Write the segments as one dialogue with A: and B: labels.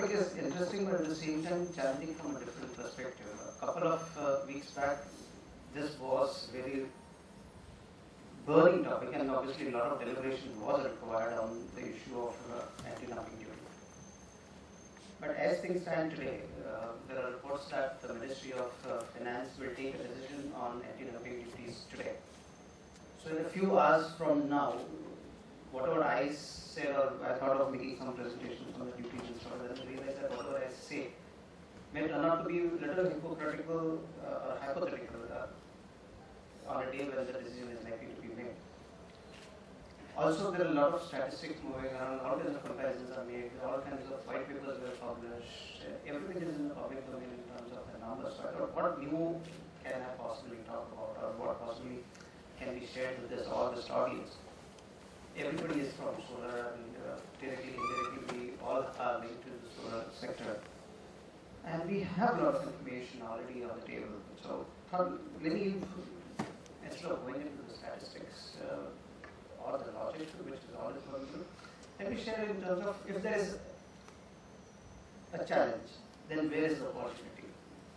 A: topic is interesting, but at the same time challenging from a different perspective. A couple of weeks back, this was very burning topic, and obviously a lot of deliberation was required on the issue of anti-dumping duty. But as things stand today, there are reports that the Ministry of Finance will take a decision on anti-dumping duties today. So in a few hours from now, whatever I say, or I thought of making some presentations on the duties and stuff, then I realized that whatever I say may turn out to be a little hypocritical or hypothetical on a day when the decision is likely to be made. Also, there are a lot of statistics moving around, all kinds of comparisons are made, all kinds of white papers were published, everything is in the public domain in terms of the numbers. So I thought, what new can I possibly talk about, or what possibly can be shared with this August audience? Everybody is from solar, and directly, indirectly, we all are linked to the solar sector. And we have a lot of information already on the table. So, let me, instead of going into the statistics or the logic, which is all is going through, let me share it in terms of if there is a challenge, then where is the opportunity?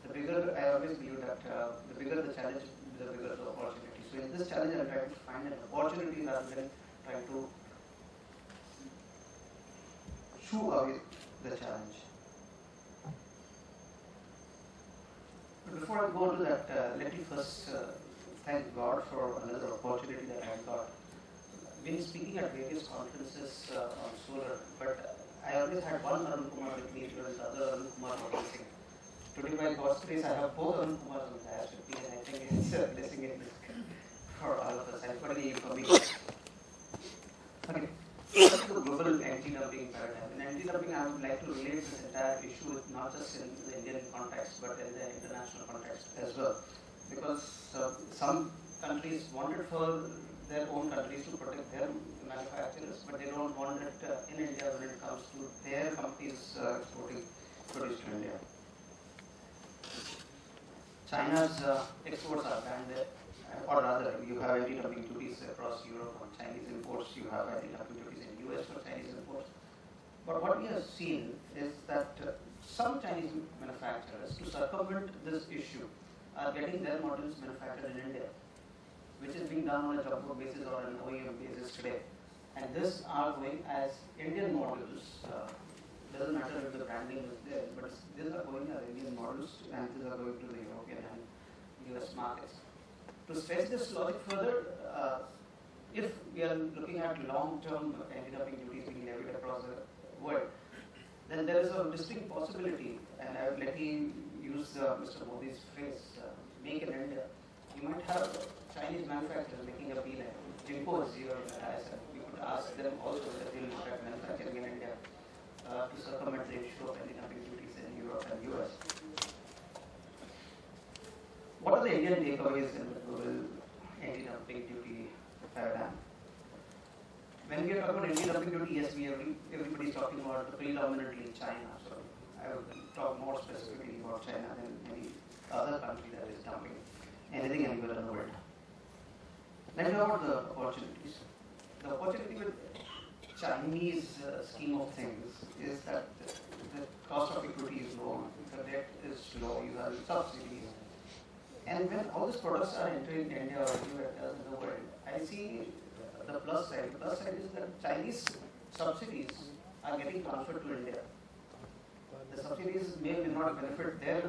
A: The bigger, I always believe that the bigger the challenge, the bigger the opportunity. So in this challenge, I'm trying to find an opportunity rather than trying to shoo away the challenge. But before I go to that, let me first thank God for another opportunity that I got. I've been speaking at various conferences on solar, but I always had one Arun Kumar with me, and the other Arun Kumar was missing. Today, by God's grace, I have both Arun Kumars on the dais with me, and I think it's a blessing in this for all of us. I'm forgetting you for me. Okay, what is the global anti-dumping paradigm? In anti-dumping, I would like to relate this entire issue with not just in the Indian context, but in the international context as well. Because some countries wanted for their own countries to protect their manufacturers, but they don't want it in India when it comes to their companies exporting produce to India. China's exports are banned there. Or rather, you have anti-dumping duties across Europe on Chinese imports, you have anti-dumping duties in the US for Chinese imports. But what we have seen is that some Chinese manufacturers, to circumvent this issue, are getting their models manufactured in India, which is being done on a job work basis or an OEM basis today. And this are going as Indian models. Doesn't matter if the branding is there, but these are going as Indian models, and these are going to the European and US markets. To stretch this logic further, if we are looking at long-term anti-dumping duties being levied across the world, then there is a distinct possibility, and let me use Mr. Modi's phrase, make in India. You might have Chinese manufacturers making a deal, and Jinko is here, and we could ask them also that they will look at manufacturing in India to circumvent the issue of anti-dumping duties in Europe and US. What are the Indian takeaways in the global anti-dumping duty paradigm? When we are talking about anti-dumping duty, yes, everybody is talking about predominantly China. So I will talk more specifically about China than any other country that is dumping anything anywhere in the world. Let's talk about the opportunities. The opportunity with Chinese scheme of things is that the cost of equity is low, the debt is low, you have subsidies. And when all these products are entering India or anywhere else in the world, I see the plus side. The plus side is that Chinese subsidies are getting transferred to India. The subsidies may not benefit their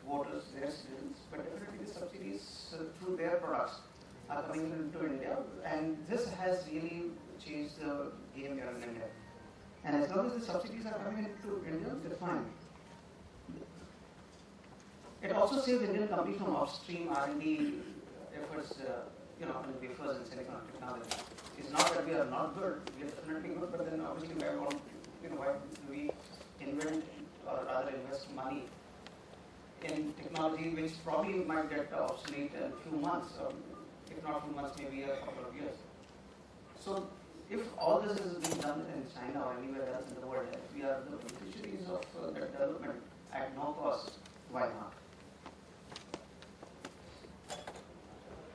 A: voters, their citizens, but definitely the subsidies through their products are coming into India, and this has really changed the game here in India. And as long as the subsidies are coming into India, they're fine. It also saves Indian companies from upstream R&D efforts, in wafers and silicon technology. It's not that we are not good; we are definitely good. But then, obviously, why do we invent or rather invest money in technology which probably might get obsolete in a few months, or if not a few months, maybe a couple of years. So, if all this is being done in China or anywhere else in the world, if we are the beneficiaries of that development at no cost, why not?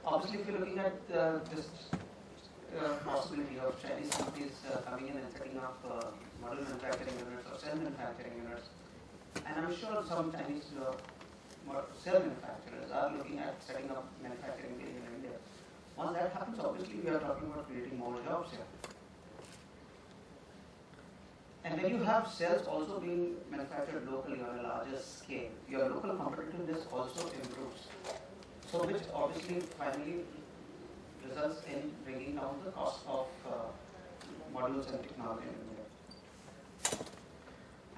A: Obviously, if you're looking at this possibility of Chinese companies coming in and setting up model manufacturing units or cell manufacturing units. And I'm sure some Chinese cell manufacturers are looking at setting up manufacturing in India. Once that happens, obviously we are talking about creating more jobs here. And when you have cells also being manufactured locally on a larger scale, your local competitiveness also improves. So which obviously finally results in bringing down the cost of modules and technology in India.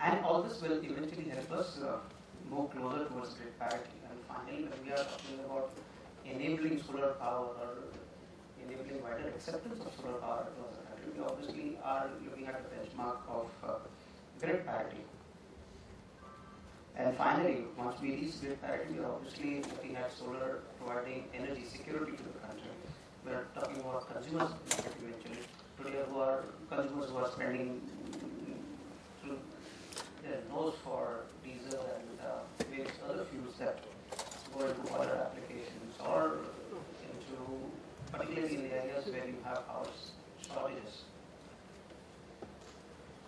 A: And all this will eventually help us move closer towards grid parity. And finally, when we are talking about enabling solar power or enabling wider acceptance of solar power across the country, we obviously are looking at a benchmark of grid parity. And finally, once we reach grid parity, we are obviously looking at solar providing energy security to the country. We are talking about consumers eventually. Today, who are consumers who are spending through their nose for diesel and various other fuels that go into water applications or into, particularly in the areas where you have power shortages.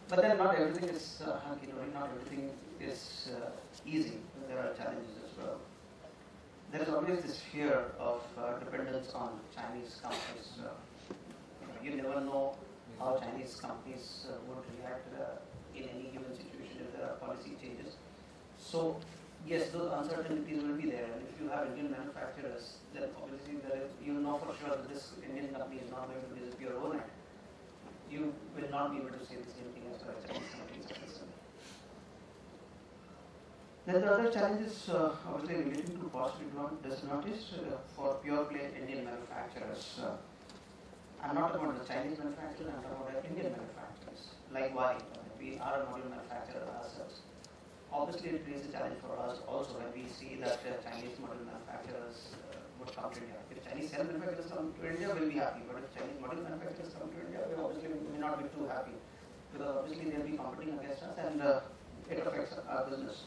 A: But then not everything is hunky-dory, not everything is easy. There are challenges as well. There is always this fear of dependence on Chinese companies. You never know how Chinese companies would react in any given situation if there are policy changes. So yes, those uncertainties will be there. And if you have Indian manufacturers, then obviously you know for sure that this Indian company is not going to disappear overnight. You will not be able to say the same thing as far as Chinese companies are concerned. Then the other challenge is obviously relating to cost disadvantage for pure play Indian manufacturers. I'm not talking about the Chinese manufacturers, I'm talking about Indian manufacturers, like Waaree. We are a module manufacturer ourselves. Obviously, it creates a challenge for us also when we see that Chinese module manufacturers would come to India. If Chinese cell manufacturers come to India, we'll be happy. But if Chinese module manufacturers come to India, we obviously may not be too happy. Because obviously they'll be competing against us and it affects our business.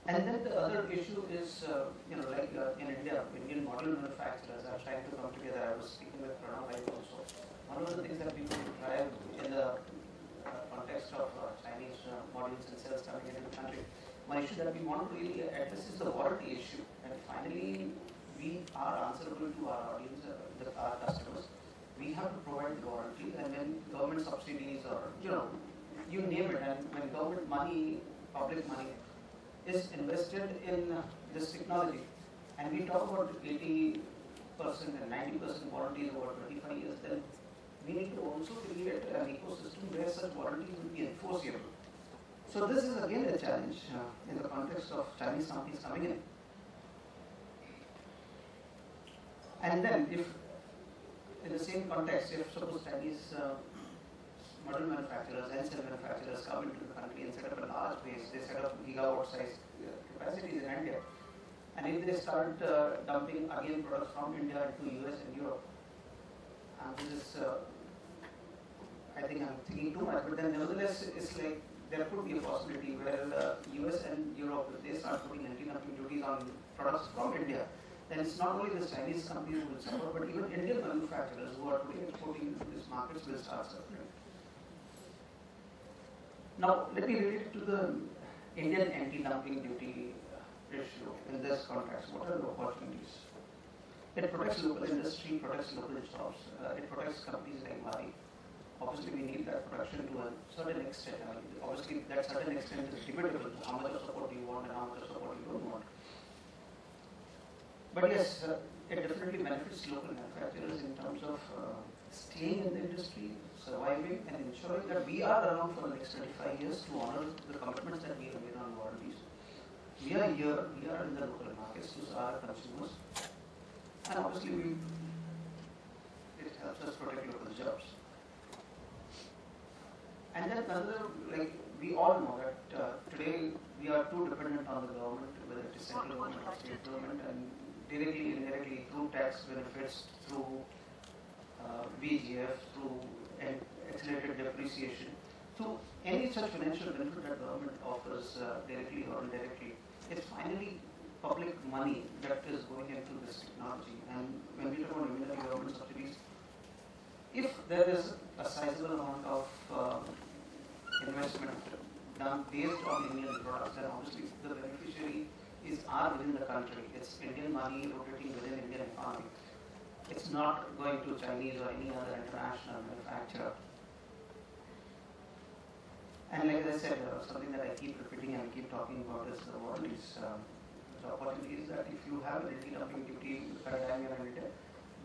A: And then the other issue is, like in India, Indian module manufacturers are trying to come together. I was speaking with Pranav also. One of the things that we could drive in the context of Chinese modules and cells coming into the country, one issue that we want to really address is the warranty issue. And finally, we are answerable to our audience, our customers. We have to provide the warranty, and when government subsidies or, you name it, and when government money, public money, is invested in this technology, and we talk about 80% and 90% warranties over 25 years, then we need to also create an ecosystem where such warranties will be enforceable. So this is again a challenge in the context of Chinese companies coming in. And then if, in the same context, if suppose Chinese module manufacturers and cell manufacturers come into the country and set up a large base, they set up gigawatt-sized capacities in India, and if they start dumping again products from India into US and Europe, and this is, I think I'm thinking too much, but then nevertheless, it's like there could be a possibility where US and Europe, if they start putting anti-dumping duties on products from India, then it's not only the Chinese companies who will suffer, but even Indian manufacturers who are exporting into these markets will start suffering. Now, let me relate it to the Indian anti-dumping duty issue in this context. What are the opportunities? It protects local industry, protects local jobs, it protects companies like Waaree. Obviously, we need that protection to a certain extent. Obviously, that certain extent is debatable. How much of support do you want and how much of support you don't want? But yes, it definitely benefits local manufacturers in terms of staying in the industry, surviving, and ensuring that we are around for the next 25 years to honor the commitments that we have made on warranties. We are here, we are in the local markets to our consumers, and obviously it helps us protect local jobs. And then another, like we all know that today we are too dependent on the government, whether it is central government or state government, and directly, indirectly, through tax benefits, through VGF, through accelerated depreciation, through any such financial benefit that government offers directly or indirectly. It's finally public money that is going into this technology. And when we talk about government subsidies, if there is a sizable amount of investment done based on Indian products, then obviously the beneficiary are within the country. It's Indian money rotating within Indian economy. It's not going to Chinese or any other international manufacturer. And like I said, something that I keep repeating and keep talking about is the warranties. The opportunity is that if you have an anti-dumping duty paradigm in India,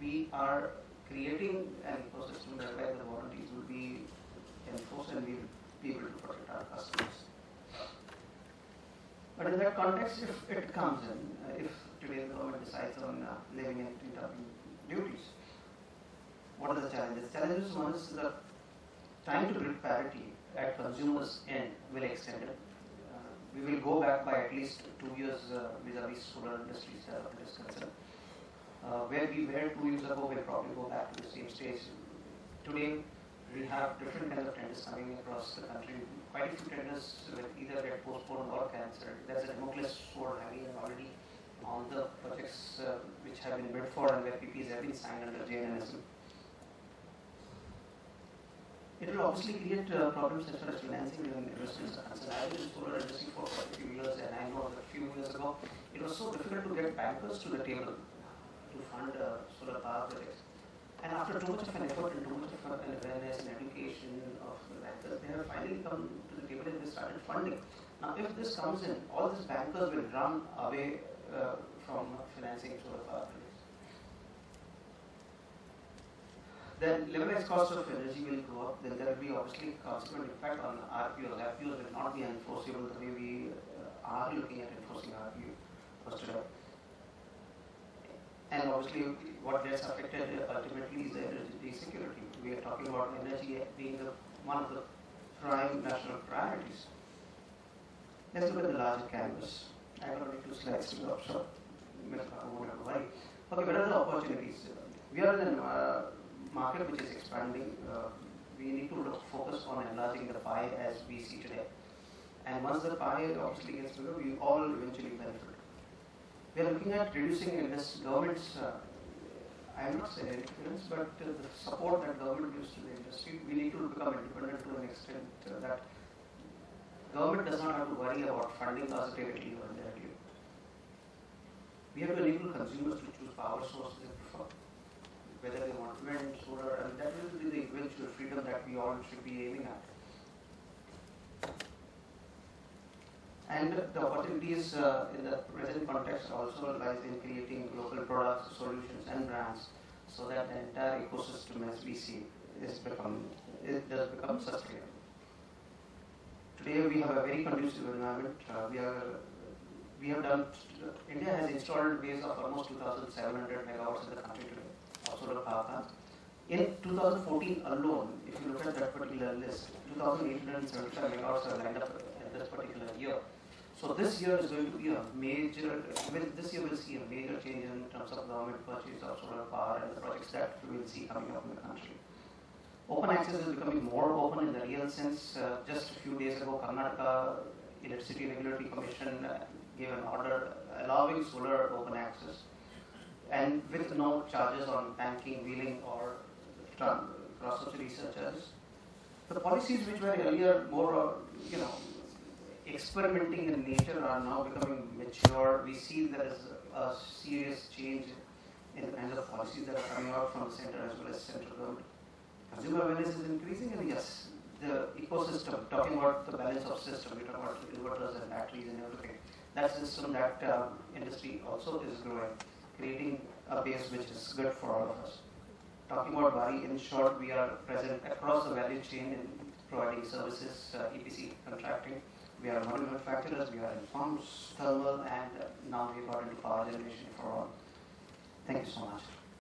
A: we are creating an ecosystem whereby the warranties will be enforced and we will be able to protect our customers. But in that context, if it comes in, if today the government decides on levying anti-dumping duties, what are the challenges? Challenges, one is the time to bring parity at consumers' end will extend it. We will go back by at least 2 years vis-a-vis solar industry's development is concerned. Where we were 2 years ago, we'll probably go back to the same stage. Today, we have different kinds of tenders coming across the country. Quite a few tenders will either get postponed or cancelled. There's a Democles sword hanging already on the projects which have been bid for and where PPs have been signed under JNNSM. It will obviously create problems as far as financing and investments are concerned. I was in the solar industry for quite a few years, and I know that a few years ago it was so difficult to get bankers to the table to fund solar power projects. And after too much of an effort and too much of an awareness and education of the bankers, they have finally come to the table and they started funding. Now, if this comes in, all these bankers will run away from financing solar power projects. Then levelized cost of energy will go up. Then there will be obviously consequent impact on RPOs. RPOs will not be enforceable the way we are looking at enforcing RPOs today. And obviously, what gets affected ultimately is the energy security. We are talking about energy being one of the prime national priorities. Let's look at the larger canvas. I don't need 2 slides to go up, so I won't have to worry. Okay, what are the opportunities? We are in a market which is expanding. We need to focus on enlarging the pie as we see today. And once the pie obviously gets bigger, we all eventually benefit. We are looking at reducing government's, I am not saying interference, but the support that government gives to the industry. We need to become independent to an extent that government does not have to worry about funding positivity or indirectly. We have to enable consumers to choose power sources they prefer, whether they want wind, solar, and that will be the eventual freedom that we all should be aiming at. And the opportunities in the present context also lies in creating local products, solutions, and brands, so that the entire ecosystem, as we see, does become sustainable. Today, we have a very conducive environment. India has installed base of almost 2,700 megawatts in the country today of solar power plants. In 2014 alone, if you look at that particular list, 2,875 megawatts are lined up in this particular year. So this year is going to be a major, this year we'll see a major change in terms of government purchase of solar power and the projects that we will see coming up in the country. Open access is becoming more open in the real sense. Just a few days ago, Karnataka Electricity Regulatory Commission gave an order allowing solar open access and with no charges on banking, wheeling or cross-subsidy surcharges. The policies which were earlier more, experimenting in nature are now becoming mature. We see there is a serious change in the kinds of policies that are coming out from the center as well as central government. Consumer awareness is increasing, and yes, the ecosystem, talking about the balance of system, we talk about inverters and batteries and everything. That system, that industry also is growing, creating a base which is good for all of us. Talking about Waaree, in short, we are present across the value chain in providing services, EPC contracting. We are module manufacturers, we are in pumps, thermal, and now we got into power generation for all. Thank you so much.